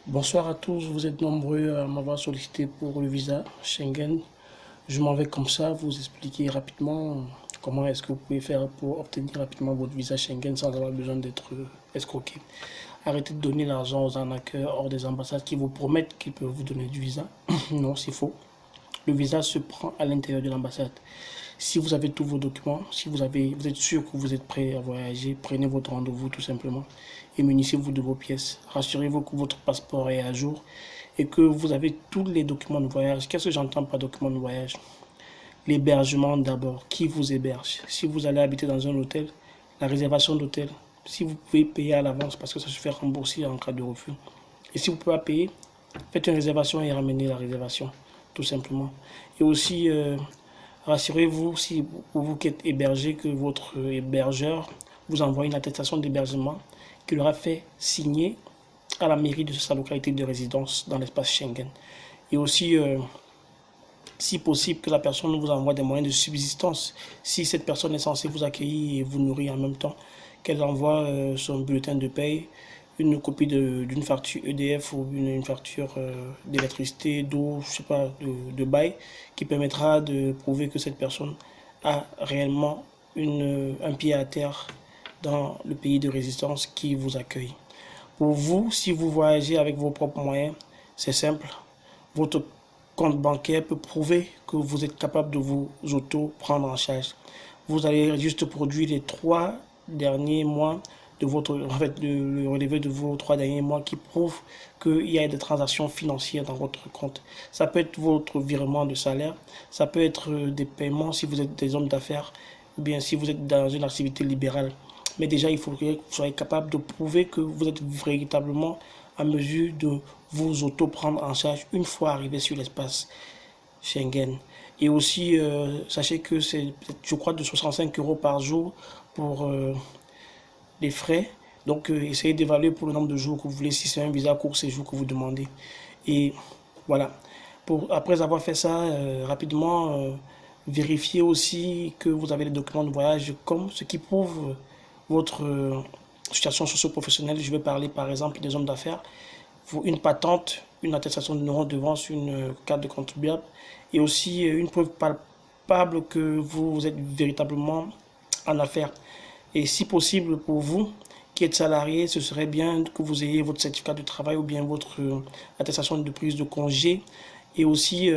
Bonsoir à tous, vous êtes nombreux à m'avoir sollicité pour le visa Schengen. Je m'en vais comme ça vous expliquer rapidement comment est-ce que vous pouvez faire pour obtenir rapidement votre visa Schengen sans avoir besoin d'être escroqué. Arrêtez de donner l'argent aux arnaqueurs hors des ambassades qui vous promettent qu'ils peuvent vous donner du visa. Non, c'est faux. Le visa se prend à l'intérieur de l'ambassade. Si vous avez tous vos documents, si vous êtes sûr que vous êtes prêt à voyager, prenez votre rendez-vous tout simplement et munissez-vous de vos pièces. Rassurez-vous que votre passeport est à jour et que vous avez tous les documents de voyage. Qu'est-ce que j'entends par documents de voyage? L'hébergement d'abord. Qui vous héberge? Si vous allez habiter dans un hôtel, la réservation d'hôtel. Si vous pouvez payer à l'avance parce que ça se fait rembourser en cas de refus. Et si vous ne pouvez pas payer, faites une réservation et ramenez la réservation, tout simplement. Et aussi, rassurez-vous, si vous êtes hébergé, que votre hébergeur vous envoie une attestation d'hébergement qu'il aura fait signer à la mairie de sa localité de résidence dans l'espace Schengen. Et aussi, si possible, que la personne vous envoie des moyens de subsistance. Si cette personne est censée vous accueillir et vous nourrir en même temps, qu'elle envoie son bulletin de paye, une copie d'une facture EDF ou une facture d'électricité, d'eau, je sais pas, de bail, qui permettra de prouver que cette personne a réellement un pied à terre dans le pays de résidence qui vous accueille. Pour vous, si vous voyagez avec vos propres moyens, c'est simple. Votre compte bancaire peut prouver que vous êtes capable de vous auto-prendre en charge. Vous allez juste produire les 3 derniers mois de votre, en fait, le relevé de vos 3 derniers mois qui prouvent qu'il y a des transactions financières dans votre compte. Ça peut être votre virement de salaire, ça peut être des paiements si vous êtes des hommes d'affaires, ou bien si vous êtes dans une activité libérale. Mais déjà, il faudrait que vous soyez capable de prouver que vous êtes véritablement à mesure de vous auto-prendre en charge une fois arrivé sur l'espace Schengen. Et aussi, sachez que c'est, je crois, de 65 euros par jour pour les frais. Donc, essayez d'évaluer pour le nombre de jours que vous voulez, si c'est un visa court séjour que vous demandez. Et voilà. Après avoir fait ça, rapidement, vérifiez aussi que vous avez les documents de voyage comme ce qui prouve votre situation socio-professionnelle. Je vais parler par exemple des hommes d'affaires. Une patente, une attestation de non-redevance, une carte de contribuable et aussi une preuve palpable que vous êtes véritablement en affaires. Et si possible pour vous qui êtes salarié, ce serait bien que vous ayez votre certificat de travail ou bien votre attestation de prise de congé et aussi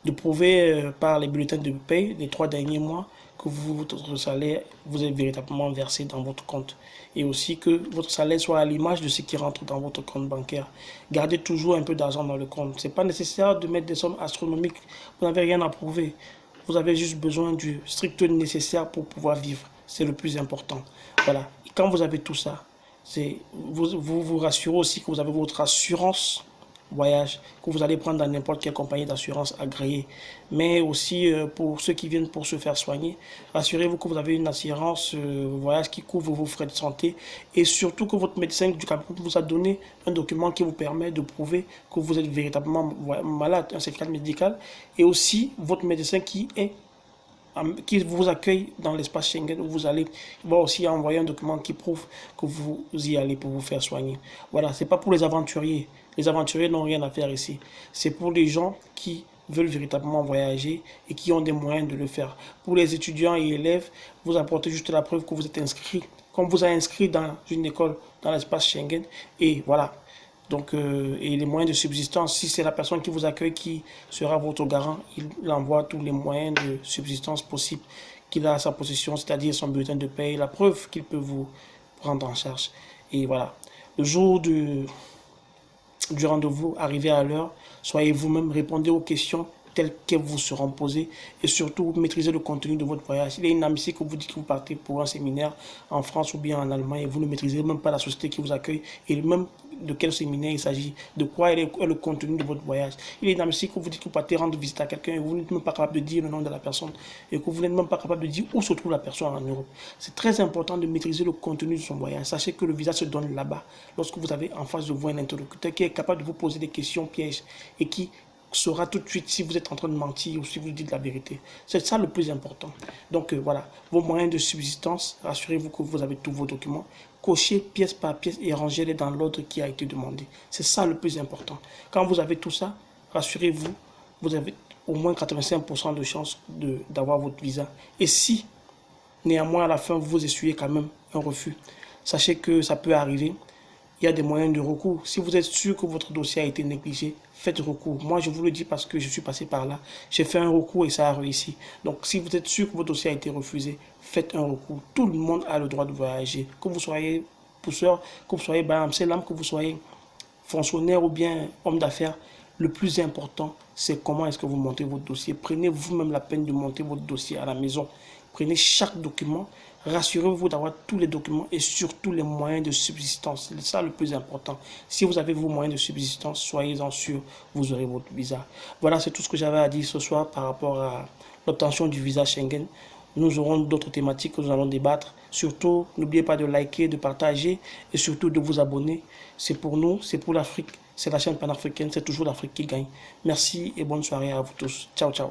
de prouver par les bulletins de paie des 3 derniers mois que votre salaire vous est véritablement versé dans votre compte et aussi que votre salaire soit à l'image de ce qui rentre dans votre compte bancaire. Gardez toujours un peu d'argent dans le compte. Ce n'est pas nécessaire de mettre des sommes astronomiques. Vous n'avez rien à prouver. Vous avez juste besoin du strict nécessaire pour pouvoir vivre. C'est le plus important. Voilà. Et quand vous avez tout ça, vous rassurez aussi que vous avez votre assurance voyage que vous allez prendre dans n'importe quelle compagnie d'assurance agréée. Mais aussi pour ceux qui viennent pour se faire soigner, assurez-vous que vous avez une assurance voyage qui couvre vos frais de santé et surtout que votre médecin du Cameroun vous a donné un document qui vous permet de prouver que vous êtes véritablement malade, un certificat médical et aussi votre médecin qui vous accueille dans l'espace Schengen où vous allez, il va aussi envoyer un document qui prouve que vous y allez pour vous faire soigner. Voilà, c'est pas pour les aventuriers. Les aventuriers n'ont rien à faire ici. C'est pour les gens qui veulent véritablement voyager et qui ont des moyens de le faire. Pour les étudiants et élèves, vous apportez juste la preuve que vous êtes inscrit, comme vous avez inscrit dans une école dans l'espace Schengen. Et voilà. Donc, et les moyens de subsistance, si c'est la personne qui vous accueille qui sera votre garant, il envoie tous les moyens de subsistance possibles qu'il a à sa possession, c'est-à-dire son bulletin de paie, la preuve qu'il peut vous prendre en charge. Et voilà. Le jour du rendez-vous, arrivez à l'heure, soyez vous-même, répondez aux questions telles qu'elles vous seront posées et surtout maîtrisez le contenu de votre voyage. Il est inadmissible que vous dites que vous partez pour un séminaire en France ou bien en Allemagne et vous ne maîtrisez même pas la société qui vous accueille et même de quel séminaire il s'agit, de quoi est le contenu de votre voyage. Il est inadmissible que vous dites que vous partez rendre visite à quelqu'un et vous n'êtes même pas capable de dire le nom de la personne et que vous n'êtes même pas capable de dire où se trouve la personne en Europe. C'est très important de maîtriser le contenu de son voyage. Sachez que le visa se donne là-bas lorsque vous avez en face de vous un interlocuteur qui est capable de vous poser des questions pièges et qui saura tout de suite si vous êtes en train de mentir ou si vous dites la vérité. C'est ça le plus important. Donc voilà, vos moyens de subsistance, rassurez-vous que vous avez tous vos documents. Cochez pièce par pièce et rangez-les dans l'ordre qui a été demandé. C'est ça le plus important. Quand vous avez tout ça, rassurez-vous, vous avez au moins 85% de chances d'avoir votre visa. Et si, néanmoins, à la fin, vous essuyez quand même un refus, sachez que ça peut arriver. Il y a des moyens de recours. Si vous êtes sûr que votre dossier a été négligé, faites recours. Moi, je vous le dis parce que je suis passé par là. J'ai fait un recours et ça a réussi. Donc, si vous êtes sûr que votre dossier a été refusé, faites un recours. Tout le monde a le droit de voyager. Que vous soyez pousseur, que vous soyez Selam, que vous soyez fonctionnaire ou bien homme d'affaires, le plus important, c'est comment est-ce que vous montez votre dossier. Prenez vous-même la peine de monter votre dossier à la maison. Prenez chaque document. Rassurez-vous d'avoir tous les documents et surtout les moyens de subsistance. C'est ça le plus important. Si vous avez vos moyens de subsistance, soyez-en sûr, vous aurez votre visa. Voilà, c'est tout ce que j'avais à dire ce soir par rapport à l'obtention du visa Schengen. Nous aurons d'autres thématiques que nous allons débattre. Surtout, n'oubliez pas de liker, de partager et surtout de vous abonner. C'est pour nous, c'est pour l'Afrique. C'est la chaîne panafricaine, c'est toujours l'Afrique qui gagne. Merci et bonne soirée à vous tous. Ciao, ciao.